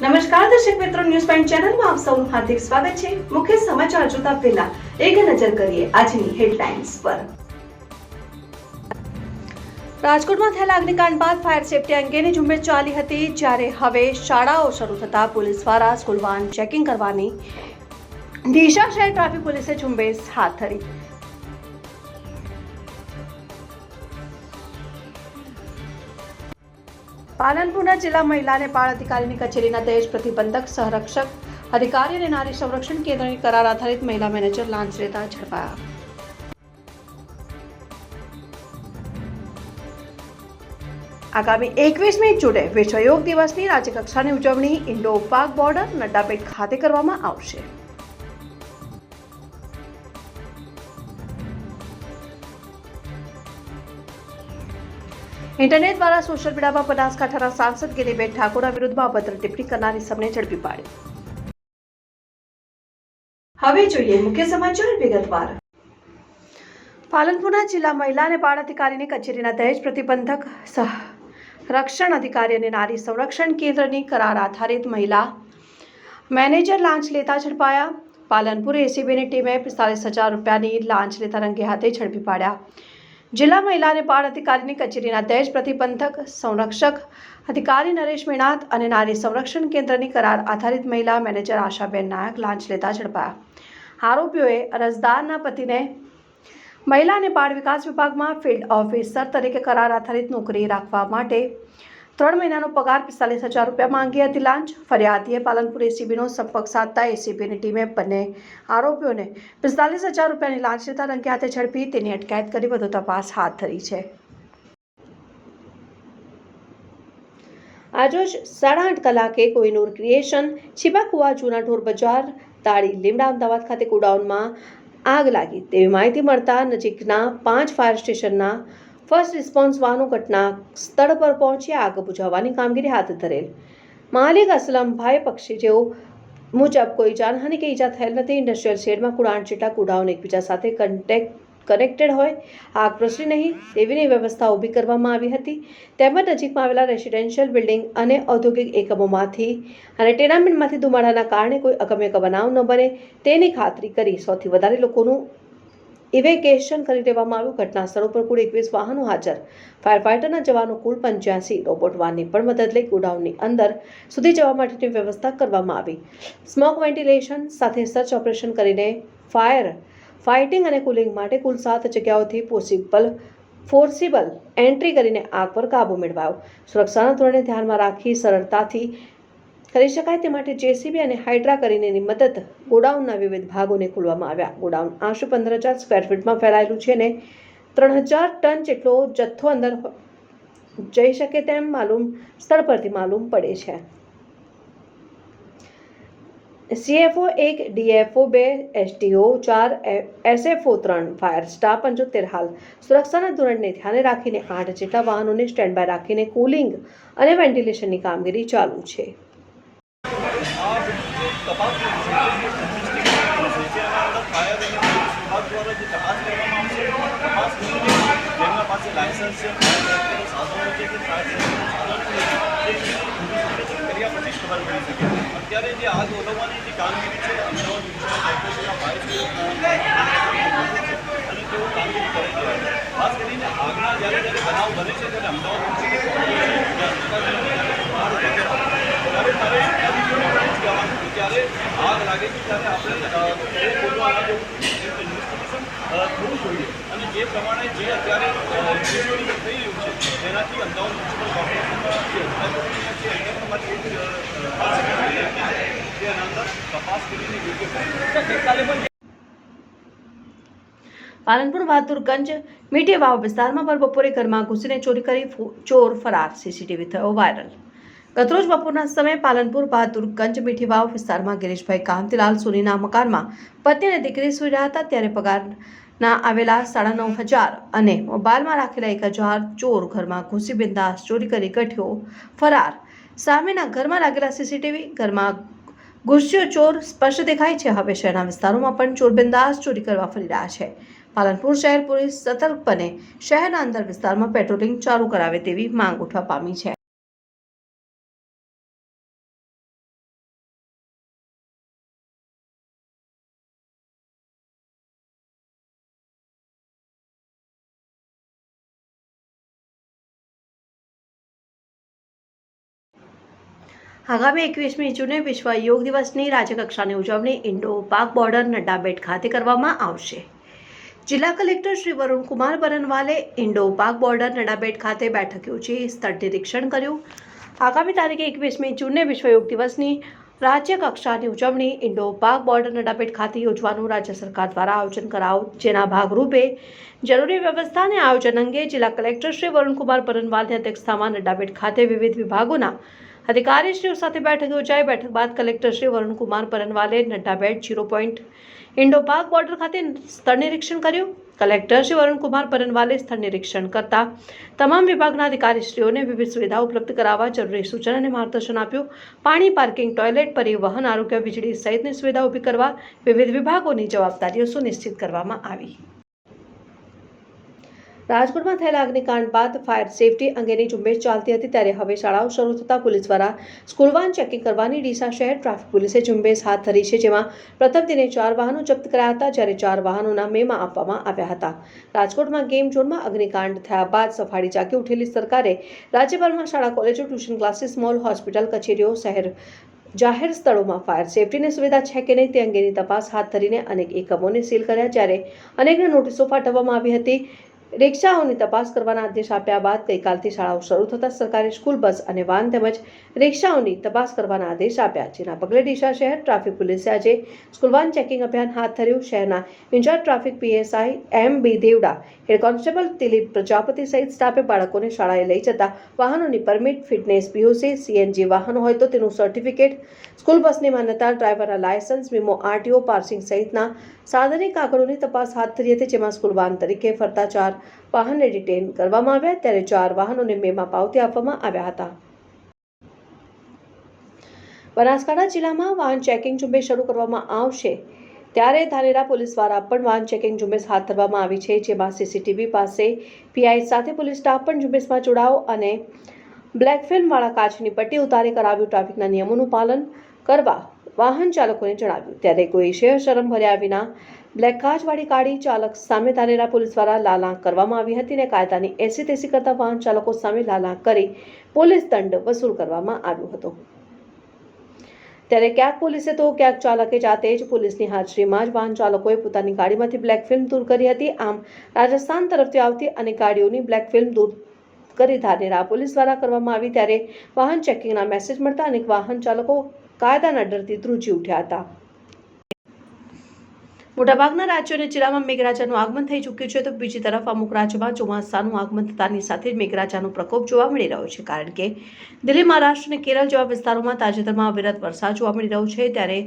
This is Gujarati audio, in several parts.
નમસ્કાર દર્શક મિત્રો, ન્યૂઝ પોઈન્ટ ચેનલમાં આપ સૌનું હાર્દિક સ્વાગત છે। મુખ્ય સમાચાર જોતા પહેલા એક નજર કરીએ આજની હેડલાઇન્સ પર। રાજકોટમાં થયેલા અગ્નિકાંડ બાદ ફાયર સેફટી અંગેની ઝુંબેશ ચાલી હતી, જ્યારે હવે શાળાઓ શરૂ થતા પોલીસ દ્વારા સ્કૂલ વાહન ચેકિંગ કરવાની ડીસા શહેર ટ્રાફિક પોલીસે ઝુંબેશ હાથ ધરી। પાલનપુરના જિલ્લા મહિલા અને બાળ અધિકારીની કચેરીના દહેજ પ્રતિબંધક સંરક્ષક અધિકારી અને નારી સંરક્ષણ કેન્દ્રની કરાર આધારિત મહિલા મેનેજર લાંચ લેતા ઝડપાયા। આગામી 21મી જૂને વિશ્વ યોગ દિવસની રાજ્યકક્ષાની ઉજવણી ઇન્ડો પાક બોર્ડર નડ્ડાપેટ ખાતે કરવામાં આવશે। इंटरनेट द्वारा सोशल मीडिया पर बनासकांठाના सांसद ગિરીબેન ઠાકોરના વિરુદ્ધમાં અભદ્ર ટિપ્પણી કરનારી સમને ઝડપી પાડી। હવે જોઈએ મુખ્ય સમાચાર વિગતવાર। પાલનપુરના જિલ્લા મહિલા અને બાળ અધિકારીની કચેરીના દહેજ પ્રતિબંધક સંરક્ષણ અધિકારી અને નારી સંરક્ષણ કેન્દ્રની કરાર આધારિત મહિલા મેનેજર લાંચ લેતા ઝડપાયા। પાલનપુર એસીબીની ટીમે 45,000 રૂપિયાની લાંચ લેતા રંગે હાથે ઝડપી પાડ્યા। જિલ્લા મહિલા અને બાળ અધિકારીની કચેરીના દહેજ પ્રતિબંધક સંરક્ષક અધિકારી નરેશ મેણાત અને નારી સંરક્ષણ કેન્દ્રની કરાર આધારિત મહિલા મેનેજર આશાબેન નાયક લાંચ લેતા ઝડપાયા। આરોપીઓએ અરજદારના પતિને મહિલા અને બાળ વિકાસ વિભાગમાં ફિલ્ડ ઓફિસર તરીકે કરાર આધારિત નોકરી રાખવા માટે 3 મહિનાનો પગાર 45,000 રૂપિયા માંગી હતી। લાંચ ફરિયાદીએ પાલનપુર એસીબીનો સંપર્ક સાધતા એસીબીની ટીમે બંને આરોપીઓને 45,000 રૂપિયાની લાંચ લેતા રંગે હાથે ઝડપી તેની અટકાયત કરી વધુ તપાસ હાથ ધરી છે। આજરોજ 8:30 કલાકે કોહિનૂર ક્રિએશન છીપાકુવા જૂના ઢોર બજાર તાળી લીમડા અમદાવાદ ખાતે ગોડાઉનમાં આગ લાગી તેવી માહિતી મળતા નજીકના 5 ફાયર સ્ટેશનના ફર્સ્ટ રિસ્પોન્સ વાહનો ઘટના સ્થળ પર પહોંચી આગ બુઝાવવાની કામગીરી હાથ ધરેલ। માલિક અસલમભાઈ પક્ષી જેઓ મુજબ કોઈ જાનહાનિ કે ઈજા થયેલ નથી। ઇન્ડસ્ટ્રીયલ શેડમાં કુલ 8 જેટલા ગોડાઉન એકબીજા સાથે કનેક્ટેડ હોય આગ પ્રસરી નહીં તેવીની વ્યવસ્થા ઊભી કરવામાં આવી હતી, તેમજ નજીકમાં આવેલા રેસિડેન્શિયલ બિલ્ડિંગ અને ઔદ્યોગિક એકમોમાંથી અને ટેનામેન્ટમાંથી ધુમાડાના કારણે કોઈ અગમ્ય બનાવ ન બને તેની ખાતરી કરી 100થી વધારે લોકોનું ઇવેક્યુએશન કરી દેવામાં આવ્યું। ઘટના સ્થળ ઉપર કુલ 21 વાહનો હાજર, ફાયર ફાઇટરના જવાનો કુલ 85, રોબોટ વાનની પણ મદદ લઈ ગોડાઉનની અંદર સુધી જવા માટેની વ્યવસ્થા કરવામાં આવી। સ્મોક વેન્ટિલેશન સાથે સર્ચ ઓપરેશન કરીને ફાયર ફાઇટિંગ અને કુલિંગ માટે કુલ 7 જગ્યાઓથી ફોર્સિબલ એન્ટ્રી કરીને આગ પર કાબુ મેળવાયો। સુરક્ષાના ધોરણે ધ્યાનમાં રાખી સરળતાથી કરી શકાય તે માટે જેસીબી અને હાઇડ્રા કરીને મદદ ગોડાઉનના વિવિધ ભાગોને ખોલવામાં આવ્યા। ગોડાઉન આશરે 15,000 સ્ક્વેર ફીટમાં ફેલાયેલું છે અને 3,000 ટન જેટલો જથ્થો અંદર જઈ શકે તેમ સ્થળ પરથી માલુમ પડે છે। CFO 1, DFO 2, STO 4, એસએફઓ 3, fire staff 75 હાલ સુરક્ષાના ધોરણને ધ્યાને રાખીને 8 જેટલા વાહનોને સ્ટેન્ડ બાય રાખીને કુલિંગ અને વેન્ટિલેશનની કામગીરી ચાલુ છે। અત્યારે જે આગ ઓલવવાની જે કામગીરી છે અમદાવાદ અને તેઓ કામગીરી કરે છે। ખાસ કરીને આગના જ્યારે બનાવ બને છે ત્યારે અમદાવાદ ત્યારે આગ લાગે છે ત્યારે આપણે બોલવાના ઇન્વેસ્ટિગેશન થવું જોઈએ અને જે પ્રમાણે જે અત્યારે થઈ રહ્યું છે તેનાથી અમદાવાદ મ્યુનિસિપલ કોર્પોરેશન પાલનપુર બહાદુરગંજ મીઠી વાવ વિસ્તારમાં પર બપોરે ઘરમાં ઘૂસીને ચોરી કરી ચોર ફરાર, સીસીટીવી થયો વાયરલ। ગતરોજ બપોરના સમયે પાલનપુર બહાદુરગંજ મીઠી વાવ વિસ્તારમાં ગિરીશભાઈ કાંતિલાલ સોનીના મકાનમાં પતિ અને દીકરી સૂઈ રહ્યા હતા, ત્યારે પગારના આવેલા 9,500 અને મોબાઈલમાં રાખેલા 1,000 ચોર ઘરમાં ઘૂસી બિંદાસ ચોરી કરી ગઠ્યો ફરાર। સામેના ઘરમાં લાગેલા સીસીટીવી ઘરમાં ઘૂસ્યો ચોર સ્પષ્ટ દેખાય છે। હવે શહેરના વિસ્તારોમાં પણ ચોર બિંદાસ ચોરી કરવા ફરી રહ્યા છે। પાલનપુર શહેર પોલીસ સતર્ક બને શહેરના અંદર વિસ્તારમાં પેટ્રોલિંગ ચાલુ કરાવે તેવી માંગ ઉઠવા પામી છે। આગામી 21મી જૂને વિશ્વ યોગ દિવસની રાજ્યકક્ષાની ઉજવણી ઇન્ડો પાક બોર્ડર નડ્ડાબેટ ખાતે કરવામાં આવશે. જિલ્લા કલેક્ટર શ્રી વરુણકુમાર બરનવાલે ઇન્ડો પાક બોર્ડર નડાબેટ ખાતે બેઠક યોજી સ્થળ નિરીક્ષણ કર્યું. આગામી તારીખે 21મી જૂને વિશ્વ યોગ દિવસની રાજ્ય કક્ષાની ઉજવણી ઇન્ડો પાક બોર્ડર નડાબેટ ખાતે યોજવાનું રાજ્ય સરકાર દ્વારા આયોજન કરાયું, જેના ભાગરૂપે જરૂરી વ્યવસ્થા અને આયોજન અંગે જિલ્લા કલેક્ટર શ્રી વરુણકુમાર બરનવાલની અધ્યક્ષતામાં નડાબેટ ખાતે વિવિધ વિભાગોના અધિકારીશ્રીઓ સાથે બેઠક યોજાઈ. બેઠક બાદ કલેક્ટર શ્રી વરુણકુમાર બરનવાલે નડ્ડાબેટ 0 ઇન્ડો પાક બોર્ડર ખાતે સ્થળ નિરીક્ષણ કર્યું. કલેક્ટર શ્રી વરુણકુમાર બરનવાલે સ્થળ નિરીક્ષણ કરતા તમામ વિભાગના અધિકારીશ્રીઓને વિવિધ સુવિધાઓ ઉપલબ્ધ કરાવવા જરૂરી સૂચન અને માર્ગદર્શન આપ્યું. પાણી, પાર્કિંગ, ટોયલેટ, પરિવહન, આરોગ્ય, વીજળી સહિતની સુવિધાઓ ઊભી કરવા વિવિધ વિભાગોની જવાબદારીઓ સુનિશ્ચિત કરવામાં આવી. રાજકોટમાં થયેલા અગ્નિકાંડ બાદ ફાયર સેફટી અંગેની ઝુંબેશ ચાલતી હતી, ત્યારે હવે શાળાઓ શરૂ થતાં પોલીસ દ્વારા સ્કૂલ વાન ચેકિંગ કરવાની ડીસા શહેર ટ્રાફિક પોલીસે ઝુંબેશ હાથ ધરી છે, જેમાં પ્રથમ દિને 4 વાહનો જપ્ત કરાયા હતા, જ્યારે 4 વાહનોના મેમાં આપવામાં આવ્યા હતા. રાજકોટમાં ગેમ ઝોનમાં અગ્નિકાંડ થયા બાદ સફાળી જાગી ઉઠેલી સરકારે રાજ્યભરમાં શાળા, કોલેજો, ટ્યુશન ક્લાસીસ, મોલ, હોસ્પિટલ, કચેરીઓ, જાહેર સ્થળોમાં ફાયર સેફટીની સુવિધા છે કે નહીં તે અંગેની તપાસ હાથ ધરીને અનેક એકમોને સીલ કર્યા, જ્યારે અનેકને નોટિસો પાઠવવામાં આવી હતી. રિક્ષાઓની તપાસ કરવાના આદેશ આપ્યા બાદ ગઈકાલથી શાળાઓ શરૂ થતાં સરકારે સ્કૂલ બસ અને વાન તેમજ રિક્ષાઓની તપાસ કરવાના આદેશ આપ્યા, જેના પગલે ડીસા શહેર ટ્રાફિક પોલીસે આજે સ્કૂલ વાન ચેકિંગ અભિયાન હાથ ધર્યું. શહેરના ઇન્ચાર્જ ટ્રાફિક PSI M.B. દેવડા, હેડ કોન્સ્ટેબલ દિલીપ પ્રજાપતિ સહિત સ્ટાફે બાળકોને શાળાએ લઈ જતા વાહનોની પરમિટ, ફિટનેસ, PUC, CNG વાહનો હોય તો તેનું સર્ટિફિકેટ, સ્કૂલ બસની માન્યતા, ડ્રાઈવરના લાયસન્સ, વીમો, RTO, પાર્સિંગ સહિતના સાધનિક કાગળોની તપાસ હાથ ધરી હતી, જેમાં સ્કૂલ વાન તરીકે ફરતા 4 વાહનને ડિટેન કરવામાં આવ્યા, ત્યારે 4 વાહનોને મેમાં પાવતી આપવામાં આવ્યા હતા. બનાસકાંઠા જિલ્લામાં વાહન ચેકિંગ ઝુંબેશ શરૂ કરવામાં આવશે, ત્યારે ધાનેરા પોલીસ દ્વારા પણ વાહન ચેકિંગ ઝુંબેશ હાથ ધરવામાં આવી છે, જેમાં CCTV પાસે PI સાથે પોલીસ સ્ટાફ પણ ઝુંબેશમાં જોડાયો અને બ્લેક ફિલ્મવાળા કાચની પટ્ટી ઉતારી કરાવ્યું. ટ્રાફિકના નિયમોનું પાલન કરવા વાહન ચાલકોને જણાવ્યું, ત્યારે કોઈ શરમ ભર્યા વિના બ્લેક કાચવાળી ગાડી ચાલક સામે ધાનેરા પોલીસ દ્વારા લાલાંક કરવામાં આવી હતી, અને કાયદાની એસી-તેસી કરતા વાહન ચાલકો સામે લાલાંક કરી પોલીસ દંડ વસૂલ કરવામાં આવ્યો હતો. ત્યારે ક્યાંક પોલીસે તો ક્યાંક ચાલકે જાતે જ પોલીસની હાજરીમાં જ વાહન ચાલકોએ પોતાની ગાડીમાંથી બ્લેક ફિલ્મ દૂર કરી હતી. આમ રાજસ્થાન તરફથી આવતી અનેક ગાડીઓની બ્લેક ફિલ્મ દૂર કરી ધાનેરા પોલીસ દ્વારા કરવામાં આવી, ત્યારે વાહન ચેકિંગના મેસેજ મળતા અનેક વાહન ચાલકો કાયદાના ડરથી ધ્રુજી ઉઠ્યા હતા. મોટાભાગના રાજ્યો અને જિલ્લામાં મેઘરાજાનું આગમન થઈ ચૂક્યું છે, તો બીજી તરફ અમુક રાજ્યોમાં ચોમાસાનું આગમન થતાની સાથે જ મેઘરાજાનો પ્રકોપ જોવા મળી રહ્યો છે, કારણ કે દિલ્હી, મહારાષ્ટ્ર અને કેરળ જેવા વિસ્તારોમાં તાજેતરમાં અવિરત વરસાદ જોવા મળી રહ્યો છે. ત્યારે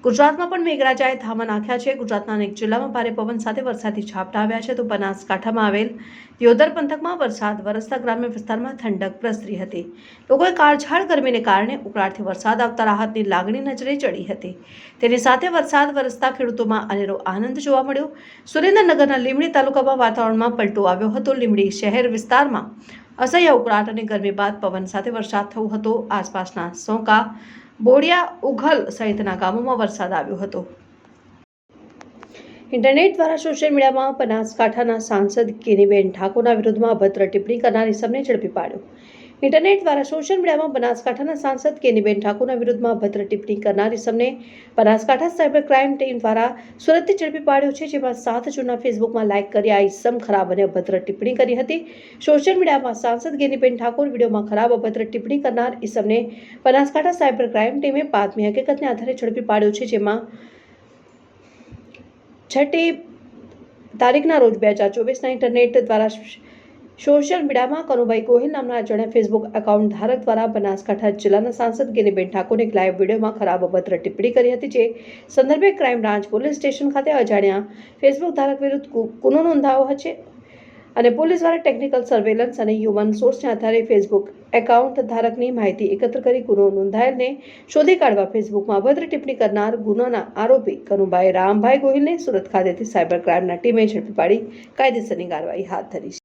ગુજરાતમાં પણ મેઘરાજાએ ધામા નાખ્યા છે. ગુજરાતના અનેક જિલ્લામાં ભારે પવન સાથે વરસાદી ઝાપટા આવ્યા છે, તો બનાસકાંઠામાં આવેલ દિયોદર પંથકમાં વરસાદ વરસતા ગ્રામ્ય વિસ્તારમાં ઠંડક પ્રસરી હતી. લોકોએ કાળઝાળ ગરમીને કારણે ઉકળાટથી વરસાદ આવતા રાહતની લાગણી નજરે ચડી હતી. તેની સાથે વરસાદ વરસતા ખેડૂતોમાં અનેરો આનંદ જોવા મળ્યો. સુરેન્દ્રનગરના લીંબડી તાલુકામાં વાતાવરણમાં પલટો આવ્યો હતો. લીંબડી શહેર વિસ્તારમાં અસહ્ય ઉકળાટ અને ગરમી બાદ પવન સાથે વરસાદ થયો હતો. આસપાસના સોંકા, બોડિયા, ઉઘલ સહિતના ગામોમાં વરસાદ આવ્યો હતો. ઇન્ટરનેટ દ્વારા સોશિયલ મીડિયામાં બનાસકાંઠાના સાંસદ કેનીબેન ઠાકોરના વિરુદ્ધમાં અભદ્ર ટિપ્પણી કરનાર ઇસમને ઝડપી પાડ્યો. ઇન્ટરનેટ દ્વારા સોશિયલ મીડિયામાં બનાસકાંઠાના સાંસદ કેનીબેન ઠાકોરના વિરુદ્ધમાં અભદ્ર ટિપ્પણી કરનાર ઇસમને બનાસકાંઠા સાયબર ક્રાઇમ ટીમ દ્વારા સુરતથી ઝડપી પાડ્યો છે, જેમાં 7 જૂનના ફેસબુકમાં લાઇક કરી આ ઇસમ ખરાબ અને અભદ્ર ટિપ્પણી કરી હતી. સોશિયલ મીડિયામાં સાંસદ કેનીબેન ઠાકોર વિડીયોમાં ખરાબ અભદ્ર ટિપ્પણી કરનાર ઇસમને બનાસકાંઠા સાયબર ક્રાઇમ ટીમે બાતમી હકીકતને આધારે ઝડપી પાડ્યો છે, જેમાં 6 તારીખના રોજ 2024ના ઇન્ટરનેટ દ્વારા સોશિયલ મીડિયામાં કનુભાઈ ગોહિલ નામના અજાણ્યા ફેસબુક એકાઉન્ટ ધારક દ્વારા બનાસકાંઠા જિલ્લાના સાંસદ કેનીબેન ઠાકોરને એક લાઈવ વિડીયોમાં ખરાબ અભદ્ર ટિપ્પણી કરી હતી, જે સંદર્ભે ક્રાઇમ બ્રાન્ચ પોલીસ સ્ટેશન ખાતે અજાણ્યા ફેસબુક ધારક વિરુદ્ધ ગુનો નોંધાયો છે અને પોલીસ દ્વારા ટેકનિકલ સર્વેલન્સ અને હ્યુમન સોર્સને આધારે ફેસબુક એકાઉન્ટ ધારકની માહિતી એકત્ર કરી ગુનો નોંધાયેલને શોધી કાઢવા ફેસબુકમાં અભદ્ર ટિપ્પણી કરનાર ગુનાના આરોપી કનુભાઈ રામભાઈ ગોહિલને સુરત ખાતેથી સાયબર ક્રાઇમના ટીમે ઝડપી પાડી કાયદેસરની કાર્યવાહી હાથ ધરી છે.